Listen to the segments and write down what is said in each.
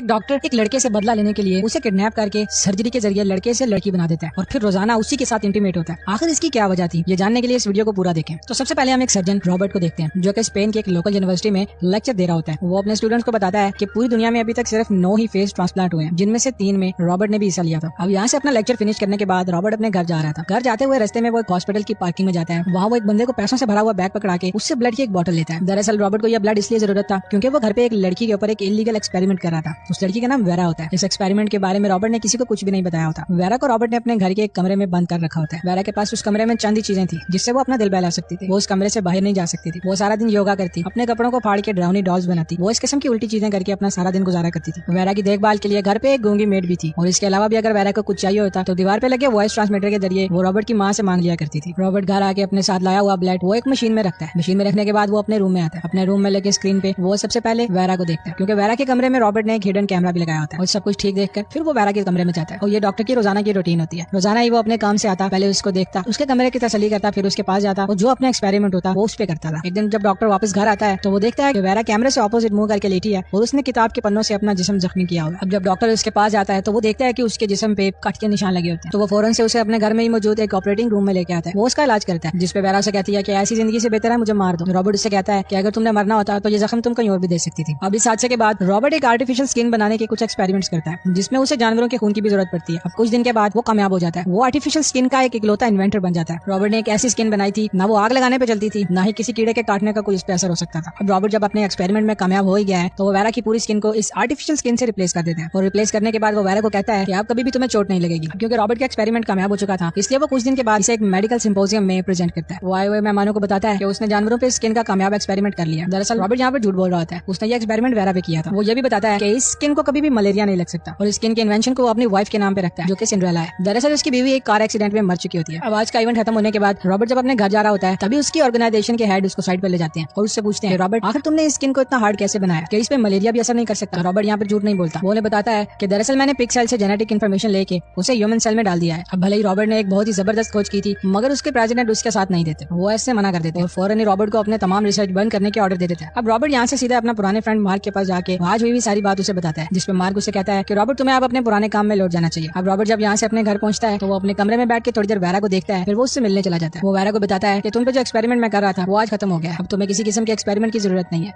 Doctor एक लड़के से बदला लेने के लिए उसे किडनैप करके सर्जरी के जरिए लड़के से लड़की बना देता है और फिर रोजाना उसी के साथ इंटीमेट होता है। आखिर इसकी क्या वजह थी, ये जानने के लिए इस वीडियो को पूरा देखें। तो सबसे पहले हम एक सर्जन रॉबर्ट को देखते हैं जो कि स्पेन की एक लोकल यूनिवर्सिटी में लेक्चर दे रहा होता है। वो अपने स्टूडेंट्स को बताता है कि पूरी दुनिया में अभी तक सिर्फ 9 ही फेस ट्रांसप्लांट हुए हैं, जिनमें से 3 में रॉबर्ट ने भी हिस्सा लिया था। अब यहाँ से अपना लेक्चर फिनिश करने के बाद रॉबर्ट अपने घर जा रहा था। घर जाते हुए रास्ते में वो एक हॉस्पिटल की पार्किंग में जाता है। वहाँ वो एक बंदे को पैसों से भरा हुआ बैग पकड़ा के उससे ब्लड की एक बोतल लेता है। दरअसल रॉबर्ट को यह ब्लड इसलिए जरूरत था क्योंकि वो घर पे एक लड़की के ऊपर एक इलीगल एक्सपेरिमेंट कर रहा था। उस लड़की का नाम वेरा होता है। इस एक्सपेरिमेंट के बारे में रॉबर्ट ने किसी को कुछ भी नहीं बताया होता। वेरा को रॉबर्ट ने अपने घर के एक कमरे में बंद कर रखा होता है। वेरा के पास उस कमरे में चंद ही चीजें थी जिससे वो अपना दिल बहला सकती थी। वो उस कमरे से बाहर नहीं जा सकती थी। वो सारा दिन योगा करती, अपने कपड़ों को फाड़ के ड्राउनी डॉल्स बनाती। वो इस किस्म की उल्टी चीजें करके अपना सारा दिन गुजारा करती थी। वेरा की देखभाल के लिए घर पे एक गूंगी मेड भी थी और इसके अलावा भी अगर वेरा को कुछ चाहिए होता तो दीवार पे लगे वॉइस ट्रांसमीटर के जरिए वो रॉबर्ट की माँ से मांग लिया करती थी। रॉबर्ट घर आके अपने साथ लाया हुआ ब्लड वो एक मशीन में रखता है। मशीन में रखने के बाद वो अपने रूम में आता है। अपने रूम में लेके स्क्रीन पे वो सबसे पहले वेरा को देखता है क्योंकि वेरा के कमरे में रॉबर्ट ने एक हिडन कैमरा भी लगाया होता है। और सब कुछ ठीक देखकर फिर वो वेरा के कमरे में जाता है और ये डॉक्टर की रोजाना की रूटीन होती है। रोजाना ही वो अपने काम से आता, पहले उसको देखता, उसके कमरे की तसल्ली करता, फिर उसके पास जाता और जो अपना एक्सपेरिमेंट होता वो उस पे करता था। एक दिन जब डॉक्टर वापस घर आता है तो वो देखता है कि वेरा कैमरे से ऑपोजिट मुंह करके लेटी है और उसने किताब के पन्नों से अपना जिस्म जख्मी किया हुआ। अब जब डॉक्टर उसके पास जाता है तो वो देखता है कि उसके जिस्म पे कट के निशान लगे होते हैं। तो वो फौरन से उसे अपने घर में ही मौजूद एक ऑपरेटिंग रूम में लेके आता है। वो उसका इलाज करता है, जिसपे वेरा से कहती है कि ऐसी जिंदगी से बेहतर है मुझे मार दो। रॉबर्ट उससे कहता है कि अगर तुमने मरना होता तो ये जख्म तुम कहीं और भी दे सकती थी। अब इस हादसे के बाद रॉबर्ट एक आर्टिफिशियल स्किन बनाने के कुछ एक्सपेरिमेंट्स करता है जिसमें उसे जानवरों के खून की भी जरूरत पड़ती है। अब कुछ दिन के बाद वो कामयाब हो जाता है। वो आर्टिफिशियल स्किन का एक इकलौता इन्वेंटर बन जाता है। रॉबर्ट ने एक ऐसी स्किन बनाई थी ना वो आग लगाने पे चलती थी, ना ही किसी कीड़े के काटने का कोई उस पर असर हो सकता था। अब रॉबर्ट जब अपने एक्सपेरिमेंट में कामयाब हो ही गया है तो वो वेरा की पूरी स्किन को इस आर्टिफिशियल स्किन से रिप्लेस कर देता है। और रिप्लेस करने के बाद वो वेरा को कहता है कि अब कभी भी तुम्हें चोट नहीं लगेगी। क्योंकि रॉबर्ट का एक्सपेरिमेंट कामयाब हो चुका था इसलिए वो कुछ दिन के बाद इसे एक मेडिकल सिंपोजियम में प्रेजेंट करता है। वो आए हुए मेहमानों को बताता है कि उसने जानवरों पे स्किन का कामयाब एक्सपेरिमेंट कर लिया। दरअसल रॉबर्ट यहाँ पर झूठ बोल रहा होता है, उसने ये एक्सपेरिमेंट वेरा पे किया था। वो ये भी बताता है कि इस स्किन को कभी भी मलेरिया नहीं लग सकता और स्किन के इन्वेंशन को वो अपनी वाइफ के नाम पे रखता है जो कि सिंड्रेला है। दरअसल उसकी बीवी एक कार एक्सीडेंट में मर चुकी होती है। अब आज का इवेंट खत्म होने के बाद रॉबर्ट जब अपने घर जा रहा होता है तभी उसकी ऑर्गेनाइजेशन के हेड उसको साइड पर ले जाते हैं और उससे पूछते हैं, रॉबर्ट आखिर तुमने इस स्किन को इतना हार्ड कैसे बनाया, कि इस पे मलेरिया भी असर नहीं कर सकता। रॉबर्ट यहाँ पर झूठ नहीं बोलता। वो बताता है कि दरअसल मैंने पिग सेल से जेनेटिक इन्फॉर्मेशन लेके उसे ह्यूमन सेल में डाल दिया है। अब भले ही रॉबर्ट ने एक बहुत ही जबरदस्त खोज की थी मगर उसके प्रेसिडेंट उसके साथ नहीं देते, वो ऐसे मना कर देते और फौरन ही रॉबर्ट को अपने तमाम रिसर्च बंद करने के ऑर्डर दे देते हैं। अब रॉबर्ट यहाँ से सीधा अपना पुराने फ्रेंड मार्क के पास जाके आज हुई सारी बात उसे बताता है, जिसपे मार्क उसे कहता है कि रॉबर्ट तुम्हें अब अपने पुराने काम में लौट जाना चाहिए। अब रॉबर्ट जब यहाँ से अपने घर पहुंचता है तो वो अपने कमरे में बैठ के थोड़ी देर वेरा को देखता है, फिर वो उससे मिलने चला जाता है। वो वेरा को बताता है कि तुम पे जो एक्सपेरिमेंट मैं कर रहा था वो आज खत्म हो गया, अब तुम्हें किसी किस्म के एक्सपेरिमेंट की जरूरत नहीं है।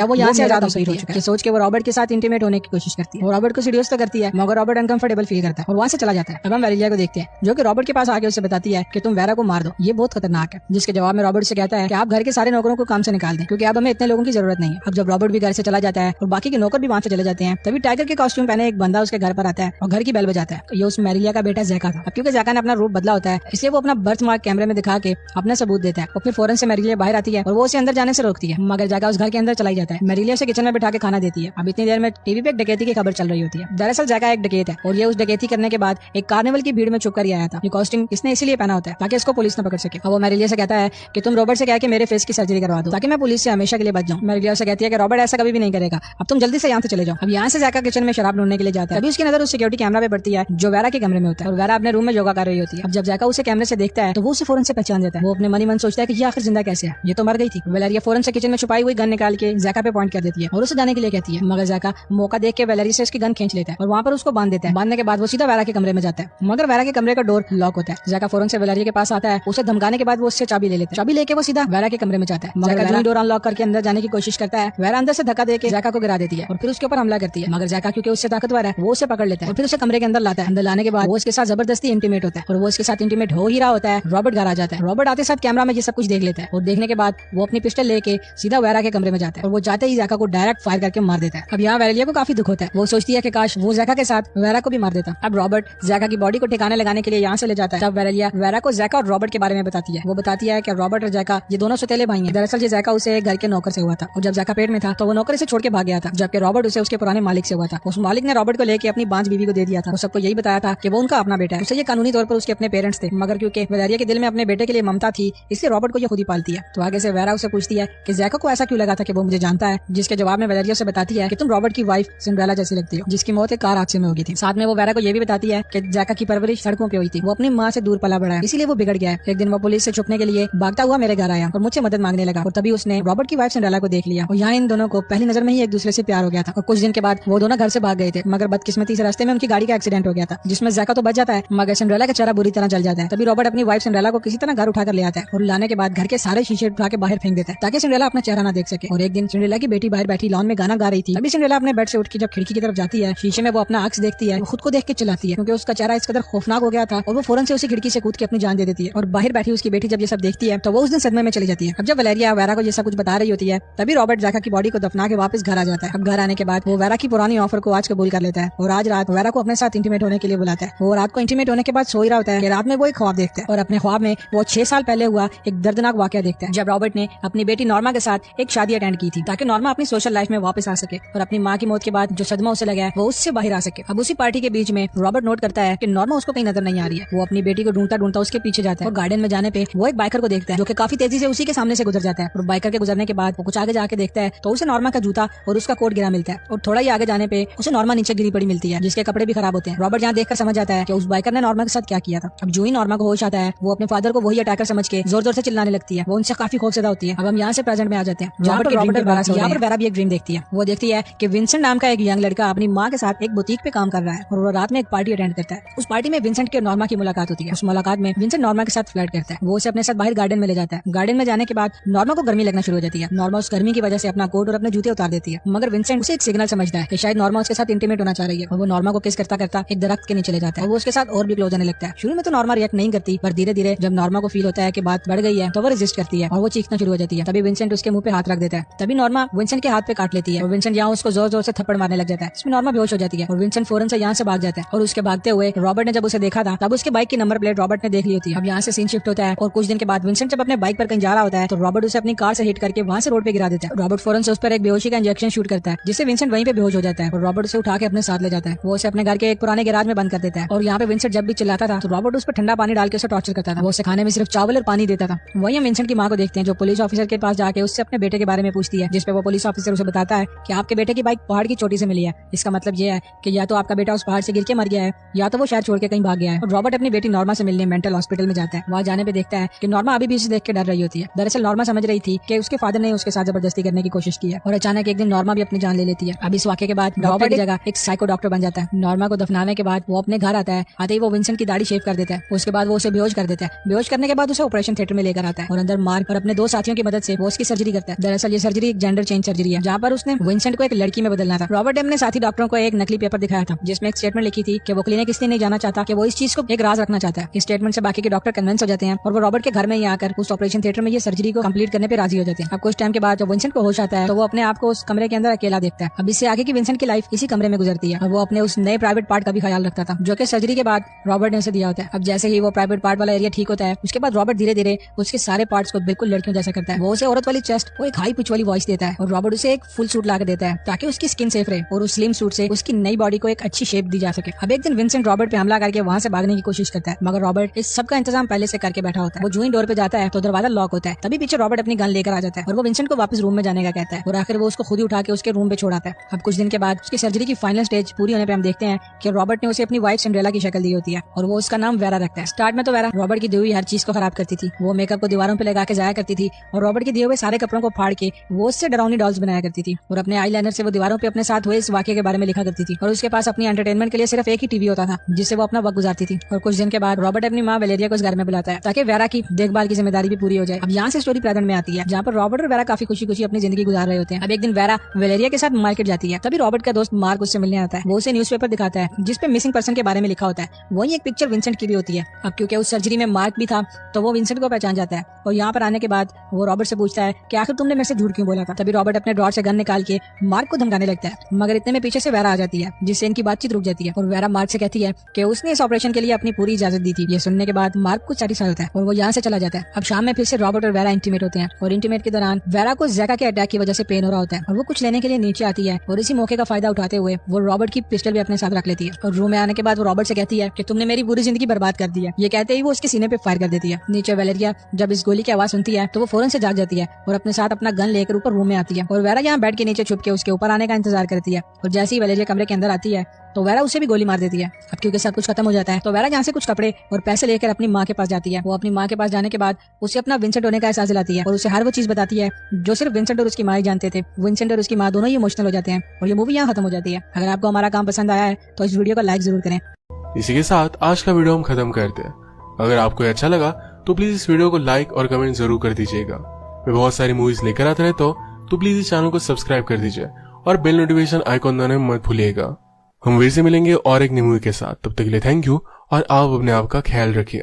वो यहाँ से आजाद हो चुका है। सोच के वो रॉबर्ट के साथ इंटीमेट होने की कोशिश करती है। वो रॉबर्ट को सीरियस तो करती है मगर रॉबर्ट अनकंफर्टेबल फील करता है और वहाँ से चला जाता है। अब हम वेरेलिया को देखते हैं जो कि रॉबर्ट के पास आके उसे बताती है कि तुम वेरा को मार दो, ये बहुत खतरनाक है। जिसके जवाब में रॉबर्ट से कहता है कि आप घर के सारे नौकरों को काम से निकाल दें क्योंकि अब हमें इतने लोगों की जरूरत नहीं है। अब जब रॉबर्ट भी घर से चला जाता है और बाकी के नौकर भी वहाँ से चले जाते हैं तभी टाइगर के कॉस्ट्यूम पहने एक बंदा उसके घर पर आता है और घर की बेल बजाता है। ये उस मैरिलिया का बेटा जैका था। अब क्योंकि जैका ने अपना रूप बदला होता है इसलिए वो अपना बर्थ मार्क कैमरे में दिखा के अपना सबूत देता है और फिर फौरन से मैरिलिया बाहर आती है और वो उसे अंदर जाने से रोकती है मगर जैका उस घर के अंदर चला जाता है। मैरिलिया से किचन में बिठा के खाना देती है। अब इतनी देर में टीवी पे एक डकैती की खबर चल रही होती है। दरअसल जैका एक डकैत है और ये उस डकैती करने के बाद एक कार्निवल की भीड़ में छुप कर ही आया था। ये कॉस्ट्यूम इसने इसीलिए पहना होता है ताकि इसको पुलिस न पकड़ सके। अब वो मैरिलिया से कहता है कि तुम रॉबर्ट से कह के मेरे फेस की सर्जरी करवा दो ताकि मैं पुलिस से हमेशा के लिए बच जाऊं। मैरिलिया से कहती है कि रॉबर्ट ऐसा कभी भी नहीं करेगा, अब तुम जल्दी से यहाँ से चले जाओ। अब यहाँ से जैका किचन में शराब ढूंढने के लिए जाता है। अभी उसकी नजर उस सिक्योरिटी कैमरा पे पड़ती है जो वेरा के कमरे में होता है और वेरा अपने रूम में योगा कर रही होती है। अब जब जैका उसे कैमरे से देखता है तो वो उसे फौरन से पहचान जाता है। वो अपने मन ही मन सोचता है कि ये आखिर जिंदा कैसे है, ये तो मर गई थी। वेलेरिया फौरन से किचन में छुपाई हुई गन निकाल के जैका पे पॉइंट कर देती है और उसे जाने के लिए कहती है मगर जैका मौका देख के वेलेरिया से उसकी गन खींच लेता है और वहाँ पर उसको बांध देता है। बांधने के बाद वो सीधा वेरा के कमरे में जाता है मगर वेरा के कमरे का डोर लॉक होता है। जैका फौरन से वेलेरिया के पास आता है, उसे धमकाने के बाद वो उससे चाबी ले लेता है। चाबी लेके वो सीधा वेरा के कमरे में जाता है मगर डोर अनलॉक करके अंदर जाने की कोशिश करता है। वेरा अंदर से धक्का देके जैका को गिरा देती है और फिर उसके ऊपर हमला करती है मगर जैका क्योंकि उससे ताकतवर है वो उसे पकड़ लेता है और फिर उसे कमरे के अंदर लाता है। अंदर लाने के बाद वो उसके साथ जबरदस्ती इंटीमेट होता है और वो उसके साथ इंटीमेट हो ही रहा होता है। रॉबर्ट घर आ जाता है। रॉबर्ट आते साथ कैमरा में ये सब कुछ देख लेता है और देखने के बाद वो अपनी पिस्टल लेके सीधा वेरा के कमरे में जाता है और वो जाते ही जैका को डायरेक्ट फायर करके मार देता है। अब यहाँ वेरेलिया को काफी दुख होता है। वो सोचती है कि काश वो जैका के साथ वेरा को भी मार देता। अब रॉबर्ट जैका की बॉडी को ठिकाने लगाने के लिए यहाँ से ले जाता है। तब वेरेलिया वेरा को जैका और रॉबर्ट के बारे में बताती है। वो बताती है कि रॉबर्ट और जैका ये दोनों सौतेले भाई हैं। दरअसल ये जैका उसे एक घर के नौकर से हुआ था और जब जैका पेट में था तो वो नौकर इसे छोड़ के भाग गया था जबकि रॉबर्ट उसे उसके पुराने मालिक से हुआ था। उस मालिक ने रॉबर्ट को लेके अपनी बांझ बीवी को दे दिया था। वो सबको यही बताया था कि वो उनका अपना बेटा है। उसे ये कानूनी तौर पर उसके अपने पेरेंट्स थे मगर क्योंकि वेलेरिया के दिल में अपने बेटे के लिए ममता थी इसलिए रॉबर्ट को ये खुद ही पालती है। तो आगे से वेरा उसे पूछती है कि जैका को ऐसा क्यों लगा था कि वो मुझे जानता है, जिसके जवाब में वेलेरिया से बताती है कि तुम रॉबर्ट की वाइफ सिंड्रेला जैसी लगती हो जिसकी मौत एक कार हादसे में हो गई थी। साथ में वो वेरा को ये भी बताती है कि जैका की परवरिश सड़कों पे हुई थी, वो अपनी माँ से दूर पला बढ़ा है इसीलिए वो बिगड़ गया है। एक दिन वो पुलिस से छुपने के लिए भागता हुआ मेरे घर आया और मुझसे मदद मांगने लगा और तभी उसने रॉबर्ट की वाइफ सिंड्रेला को देख लिया और यहाँ इन दोनों को पहली नजर में ही एक दूसरे से प्यार हो गया। गया था और कुछ दिन के बाद वो दोनों घर से भाग गए थे, मगर बदकिस्मती से रास्ते में उनकी गाड़ी का एक्सीडेंट हो गया था, जिसमें जैका तो बच जाता है मगर सिंड्रेला का चेहरा बुरी तरह जल जाता है। तभी रॉबर्ट अपनी वाइफ सिंड्रेला को किसी तरह घर उठाकर ले आता है और लाने के बाद घर के सारे शीशे उठा के बाहर फेंक देता है ताकि सिंड्रेला अपना चेहरा ना देख सके। और एक दिन सिंड्रेला की बेटी बाहर बैठी लॉन में गाना गा रही थी। तभी सिंड्रेला अपने बेड से उठ के जब खिड़की की तरफ जाती है, शीशे में वो अपना अक्स देखती है, वो खुद को देख के चिल्लाती है क्योंकि उसका चेहरा इस कदर खौफनाक हो गया था और वो फौरन से उसी खिड़की से कूद के अपनी जान दे देती है। और बाहर बैठी उसकी बेटी जब ये सब देखती है तो वो उस दिन सदमे में चली जाती है। अब जब वलेरिया वेरा को ये सब कुछ बता रही होती है तभी रॉबर्ट जैका की बॉडी को दफना के वापस घर आ जाता है। अब घर आने के बाद वो वेरा की पुरानी ऑफर को आज कबूल कर लेता है और आज रात वेरा को अपने साथ इंटीमेट होने के लिए बुलाता है। वो रात को इंटीमेट होने के बाद सो ही रहा होता है कि रात में वो एक ख्वाब देखता है और अपने ख्वाब में वो 6 साल पहले हुआ एक दर्दनाक वाकया देखता है जब रॉबर्ट ने अपनी बेटी नॉर्मा के साथ एक शादी अटेंड की थी ताकि नॉर्मा अपनी सोशल लाइफ में वापस आ सके और अपनी माँ की मौत के बाद जो सदमा उसे लगा है वो उससे बाहर आ सके। अब उसी पार्टी के बीच में रॉबर्ट नोट करता है कि नॉर्मा उसको कहीं नजर नहीं आ रही है। वो अपनी बेटी को ढूंढता ढूंढता उसके पीछे जाता है और गार्डन में जाने पे वो एक बाइकर को देखता है जो कि काफी तेजी से उसी के सामने से गुजर जाता है और बाइकर के गुजरने के बाद वो कुछ आगे जाके देखता है तो उसे नॉर्मा का जूता और उसका कोट गिरा मिलता है और थोड़ा ही आगे जाने पे उसे नॉर्मा नीचे गिरी पड़ी मिलती है जिसके कपड़े भी खराब होते हैं। रॉबर्ट यहाँ देखकर समझ जाता है कि उस बाइकर ने नॉर्मा के साथ क्या किया था। अब जो ही नॉर्मा को होश आता है वो अपने फादर को वही अटैकर समझ के जोर जोर से चिल्लाने लगती है। वो उनसे काफी खौफजदा होती है। अब हम यहाँ से प्रेजेंट में आ जाते हैं। यहाँ पर वेरा भी एक ड्रीम देखती है। वो देखती है कि विंसेंट नाम का एक यंग लड़का अपनी माँ के साथ एक बुटीक पे काम कर रहा है और वो रात में एक पार्टी अटेंड करता है। उस पार्टी में विंसेंट के नॉर्मा की मुलाकात होती है। उस मुलाकात में विंसेंट नॉर्मा के साथ फ्लर्ट करता है। वो उसे अपने साथ बाहर गार्डन में ले जाता है। गार्डन में जाने के बाद नॉर्मा को गर्मी लगना शुरू हो जाती है। नॉर्मा उस गर्मी की वजह से अपना कोट और अपने जूते उतार देती है मगर विंसेंट उसे एक सिग्नल समझता है कि शायद नॉर्मा उसके साथ इंटीमेट होना चाह रही है और वो नॉर्मा को किस करता करता एक दरख्त के नीचे ले जाता है और वो उसके साथ और भी क्लोज आने लगता है। शुरू में तो नॉर्मा रिएक्ट नहीं करती पर धीरे धीरे जब नॉर्मा को फील होता है कि बात बढ़ गई है तो वो रेजिस्ट करती है और वो चीखना शुरू हो जाती है। तभी विंसेंट उसके मुंह पे हाथ रख देता है। तभी नॉर्मा विंसेंट के हाथ पे काट लेती है और विंसेंट यहाँ उसको जोर जोर से थप्पड़ मारने लग जाता है। इसमें नॉर्मा बेहोश हो जाती है और विंसेंट फौरन से यहाँ से भाग जाता है और उसके भागते हुए रॉबर्ट ने जब उसे देखा था तब उसके बाइक की नंबर प्लेट रॉबर्ट ने देख ली होती है। अब यहाँ से सीन शिफ्ट होता है और कुछ दिन के बाद विंसेंट जब अपने बाइक पर कहीं जा रहा होता है तो रॉबर्ट उसे अपनी कार से हिट करके वहाँ से रोड पे गिरा देता है। रॉबर्ट फौरन से उस पर एक बेहोशी का इंजेक्शन शूट करता है जिससे विंसेंट वहीं पे बेहोश हो जाता है और रॉबर्ट उसे उठा के अपने साथ ले जाता है। वो उसे अपने घर के एक पुराने गैराज में बंद कर देता है और यहाँ पे विंसेंट जब भी चिल्लाता था तो रॉबर्ट उस पर ठंडा पानी डाल के उसे टॉर्चर करता था। वो उसे खाने में सिर्फ चावल और पानी देता था। वहीं हम विंसेंट की माँ को देखते हैं जो पुलिस ऑफिसर के पास जाके उससे अपने बेटे के बारे में पूछती है जिसपे वो पुलिस ऑफिसर उसे बताता है कि आपके बेटे की बाइक पहाड़ की चोटी से मिली है। इसका मतलब ये है कि या तो आपका बेटा उस पहाड़ से गिर के मर गया है या तो वो शहर छोड़ के कहीं भाग गया है। और रॉबर्ट अपनी बेटी नॉर्मा से मिलने मेंटल हॉस्पिटल में जाता है। वहाँ जाने पे देखता है कि नॉर्मा अभी भी उसे देख के डर रही होती है। दरअसल नॉर्मा समझ रही थी कि उसके फादर ने उसके साथ जबरदस्ती करने की कोशिश की है और अचानक एक दिन नॉर्मा भी अपनी जान ले लेती है। अब इस वाक़ये के बाद रॉबर्ट की जगह एक साइको डॉक्टर बन जाता है। नॉर्मा को दफनाने के बाद वो अपने घर आता है। आते ही वो विंसेंट की दाढ़ी शेव कर देता है। उसके बाद वो उसे बेहोश कर देता है। बेहोश करने के बाद उसे ऑपरेशन थिएटर में लेकर आता है और अंदर मार और अपने 2 साथियों की मदद से वो उसकी सर्जरी करता है। दरअसल ये सर्जरी एक जेंडर चेंज सर्जरी है जहाँ पर उसने विंसेंट को एक लड़की में बदलना था। रॉबर्ट ने अपने साथी डॉक्टरों को एक नकली पेपर दिखाया था जिसमें एक स्टेटमेंट लिखी थी कि वो क्लिनिक इसलिए नहीं जाना चाहता कि वो इस चीज को एक राज रखना चाहता है। इस स्टेटमेंट से बाकी के डॉक्टर कन्विंस हो जाते हैं और वो रॉबर्ट के घर में ही आकर उस ऑपरेशन थिएटर में ये सर्जरी को कंप्लीट करने पे राजी हो जाते हैं। अब कुछ टाइम के बाद जब विंसेंट को होश आता है तो वो अपने आप को उस कमरे के अंदर अकेला देखता है। अब इससे आगे की विंसेंट की लाइफ इसी कमरे में गुजरती है और वो अपने उस नए प्राइवेट पार्ट का भी ख्याल रखता था जो कि सर्जरी के बाद रॉबर्ट ने उसे दिया होता है। अब जैसे ही वो प्राइवेट पार्ट वाला एरिया ठीक होता है उसके बाद रॉबर्ट धीरे धीरे उसके सारे पार्ट्स को बिल्कुल लड़कियों जैसा करता है। वो उसे औरत वाली चेस्ट वो एक हाई पिच वाली वॉइस देता है और रॉबर्ट उसे एक फुल सूट लाकर देता है ताकि उसकी स्किन सेफ रहे और उस स्लिम सूट से उसकी नई बॉडी को एक अच्छी शेप दी जा सके। अब एक दिन विंसेंट रॉबर्ट पे हमला करके वहाँ से भागने की कोशिश करता है मगर रॉबर्ट इस सब का इंतजाम पहले से करके बैठा होता है। वो जो ही डोर पे जाता है तो दरवाजा लॉक होता है। तभी पीछे रॉबर्ट अपनी गन लेकर आ जाता है और वो विंसेंट को वापस रूम में जाने का कहता है और आखिर वो उसको खुद ही उठा के उसके रूम पे छोड़ाता है। अब कुछ दिन के बाद उसकी सर्जरी की फाइनल स्टेज पूरी होने पे हम देखते हैं कि रॉबर्ट ने उसे अपनी वाइफ सिंड्रेला की शक्ल दी होती है और वो उसका नाम वेरा रखता है। स्टार्ट में तो वेरा रॉबर्ट की दी हुई हर चीज को खराब करती थी। वो मेकअप को दीवारों पे लगा के जाया करती थी और रॉबर्ट के दिए हुए सारे कपड़ों को फाड़ के वो उससे डरावनी डॉल्स बनाया करती थी और अपने आईलाइनर से वो दीवारों पे अपने साथ हुए इस वाकये के बारे में लिखा करती थी और उसके पास अपनी एंटरटेनमेंट के लिए सिर्फ एक ही टीवी होता था जिससे वो अपना वक्त गुजारती थी। और कुछ दिन के बाद रॉबर्ट अपनी माँ वेलेरिया को इस घर में बुलाता है ताकि वेरा की देखभाल की जिम्मेदारी भी पूरी हो जाए। अब यहाँ से स्टोरी प्रेजेंट में आती है जहाँ पर रॉबर्ट और वेरा काफी खुशी खुशी अपनी जिंदगी गुजार रहे होते हैं। अब एक दिन वेरा वेलेरिया के साथ मार्केट जाती है। तभी रॉबर्ट का दोस्त मार्क उससे मिलने आता है। वो उसे न्यूज़पेपर दिखाता है जिसपे मिसिंग पर्सन के बारे में लिखा होता है। वही एक पिक्चर विंसेंट की भी होती है। अब क्योंकि उस सर्जरी में मार्क भी था तो वो विंसेंट को पहचान जाता है और यहाँ पर आने के बाद वो रॉबर्ट से पूछता है कि आखिर तुमने मेरे से झूठ क्यों बोला था। तभी रॉबर्ट अपने ड्रॉर से गन निकाल के मार्क को धमकाने लगता है मगर इतने में पीछे से वेरा आ जाती है जिससे इनकी बातचीत रुक जाती है और वेरा मार्क से कहती है कि उसने इस ऑपरेशन के लिए अपनी पूरी इजाजत दी थी। ये सुनने के बाद मार्क कुछ सैटिस्फाई होता है और वो यहाँ से चला जाता है। अब शाम में फिर से रॉबर्ट और वेरा इंटीमेट होते हैं और इंटीमेट के दौरान वेरा को जैका के अटैक की वजह से पेन हो रहा होता है और वो कुछ लेने के लिए नीचे आती है और इसी मौके का फायदा उठाते हुए वो रॉबर्ट की पिस्टल भी अपने साथ रख लेती है और रूम में आने के बाद वो रॉबर्ट से कहती है कि तुमने मेरी पूरी जिंदगी बर्बाद कर दी है। ये कहते ही वो उसके सीने पे फायर कर देती है। नीचे वेलेरिया जब इस गोली की आवाज सुनती है तो वो फौरन से जाग जाती है और अपने साथ अपना गन लेकर ऊपर रूम में आती है और वेरा यहाँ बेड के नीचे छुप के उसके ऊपर आने का इंतजार करती है और जैसे ही वेलेरिया कमरे के अंदर आती है तो वेरा उसे भी गोली मार देती है। अब क्योंकि सब कुछ खत्म हो जाता है तो वेरा यहाँ से कुछ कपड़े और पैसे लेकर अपनी माँ के पास जाती है। वो अपनी माँ के पास जाने के बाद उसे अपना विंसेंट होने का एहसास दिलाती है और उसे हर वो चीज बताती है जो सिर्फ विंसेंट और उसकी माँ ही जानते थे। विंसेंट और उसकी माँ दोनों ही इमोशनल हो जाते हैं और ये मूवी यहाँ खत्म हो जाती है। अगर आपको हमारा काम पसंद आया है तो इस वीडियो को लाइक जरूर करें। इसी के साथ आज का वीडियो हम खत्म करते हैं। अगर आपको अच्छा लगा तो प्लीज इस वीडियो को लाइक और कमेंट जरूर कर दीजिएगा। मैं बहुत सारी मूवीज लेकर आता रहता हूँ तो प्लीज इस चैनल को सब्सक्राइब कर दीजिए और बेल नोटिफिकेशन आइकॉन दबाना मत भूलिएगा। हम फिर से मिलेंगे और एक नई मूवी के साथ। तब तक के लिए थैंक यू और आप अपने आप का ख्याल रखिए।